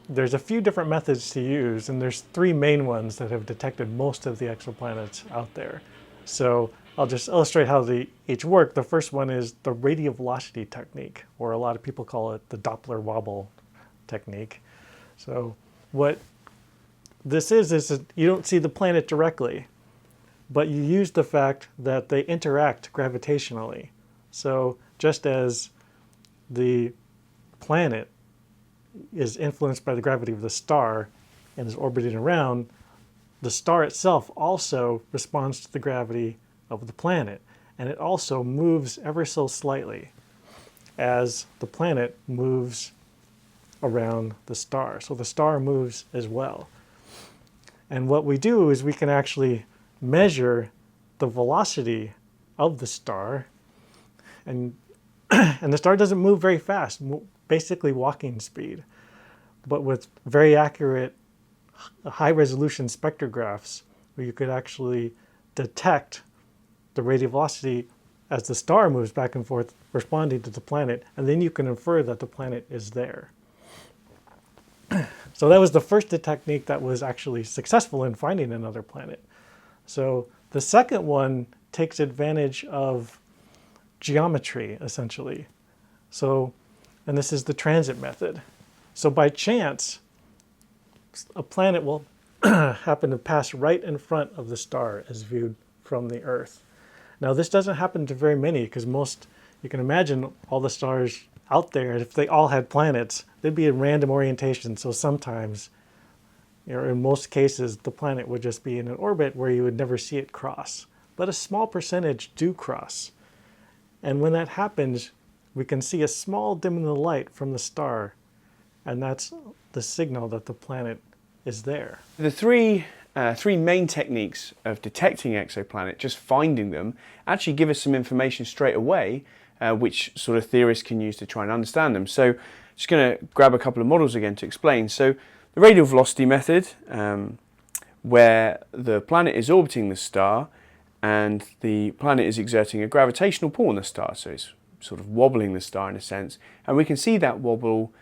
there's a few different methods to use, and there's three main ones that have detected most of the exoplanets out there. So I'll just illustrate how they each work. The first one is the radial velocity technique, or a lot of people call it the Doppler wobble technique. So what this is that you don't see the planet directly, but you use the fact that they interact gravitationally. So just as the planet is influenced by the gravity of the star and is orbiting around, the star itself also responds to the gravity of the planet, and it also moves ever so slightly as the planet moves around the star. So the star moves as well. And what we do is we can actually measure the velocity of the star, and the star doesn't move very fast, basically walking speed. But with very accurate high-resolution spectrographs, where you could actually detect the radial velocity as the star moves back and forth, responding to the planet, and then you can infer that the planet is there. So that was the first technique that was actually successful in finding another planet. So the second one takes advantage of geometry, essentially. So, and this is the transit method. So by chance, a planet will happen to pass right in front of the star as viewed from the Earth. Now this doesn't happen to very many, because most, you can imagine all the stars out there, if they all had planets, they'd be in random orientation. So sometimes, in most cases, the planet would just be in an orbit where you would never see it cross. But a small percentage do cross. And when that happens, we can see a small dim in the light from the star, and that's the signal that the planet is there. The three main techniques of detecting exoplanet, just finding them, actually give us some information straight away, which sort of theorists can use to try and understand them. So just going to grab a couple of models again to explain. So the radial velocity method, where the planet is orbiting the star and the planet is exerting a gravitational pull on the star, so it's sort of wobbling the star in a sense, and we can see that wobble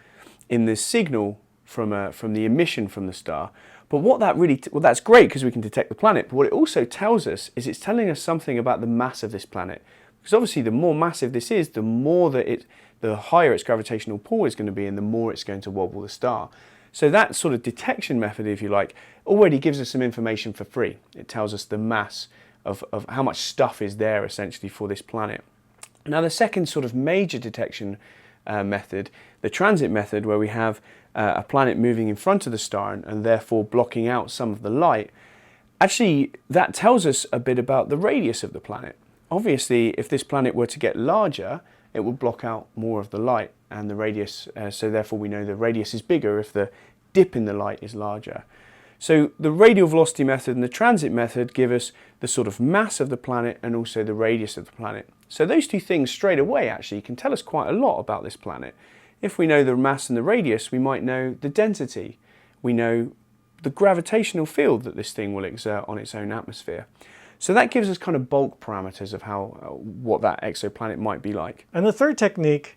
in the signal from the emission from the star. But what that really, well, that's great because we can detect the planet, but what it also tells us is it's telling us something about the mass of this planet. Because obviously the more massive this is, the higher its gravitational pull is going to be, and the more it's going to wobble the star. So that sort of detection method, if you like, already gives us some information for free. It tells us the mass of how much stuff is there essentially for this planet. Now the second sort of major detection method, the transit method, where we have a planet moving in front of the star and therefore blocking out some of the light, actually that tells us a bit about the radius of the planet. Obviously, if this planet were to get larger, it would block out more of the light and the radius, so therefore we know the radius is bigger if the dip in the light is larger. So the radial velocity method and the transit method give us the sort of mass of the planet and also the radius of the planet. So those two things straight away actually can tell us quite a lot about this planet. If we know the mass and the radius, we might know the density. We know the gravitational field that this thing will exert on its own atmosphere. So that gives us kind of bulk parameters of what that exoplanet might be like. And the third technique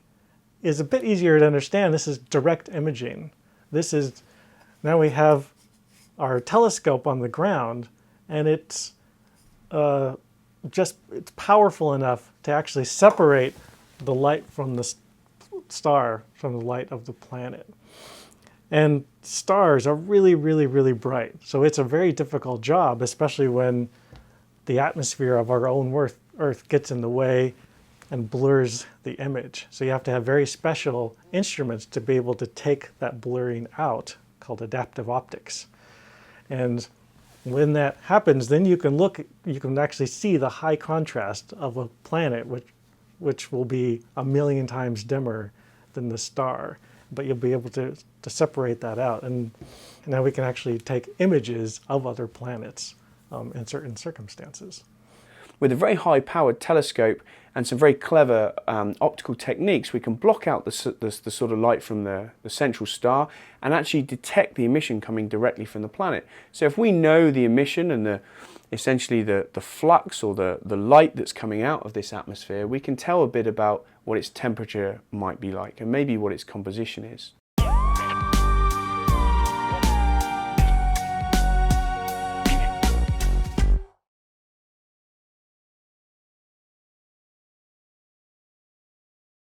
is a bit easier to understand. This is direct imaging. Now we have our telescope on the ground, and it's powerful enough to actually separate the light from the star from the light of the planet. And stars are really, really, really bright. So it's a very difficult job, especially when the atmosphere of our own Earth gets in the way and blurs the image. So you have to have very special instruments to be able to take that blurring out, called adaptive optics. And when that happens, then you can actually see the high contrast of a planet, which will be 1,000,000 times dimmer than the star. But you'll be able to separate that out. And now we can actually take images of other planets in certain circumstances. With a very high-powered telescope and some very clever optical techniques, we can block out the sort of light from the central star and actually detect the emission coming directly from the planet. So if we know the emission and essentially the flux or the light that's coming out of this atmosphere, we can tell a bit about what its temperature might be like and maybe what its composition is.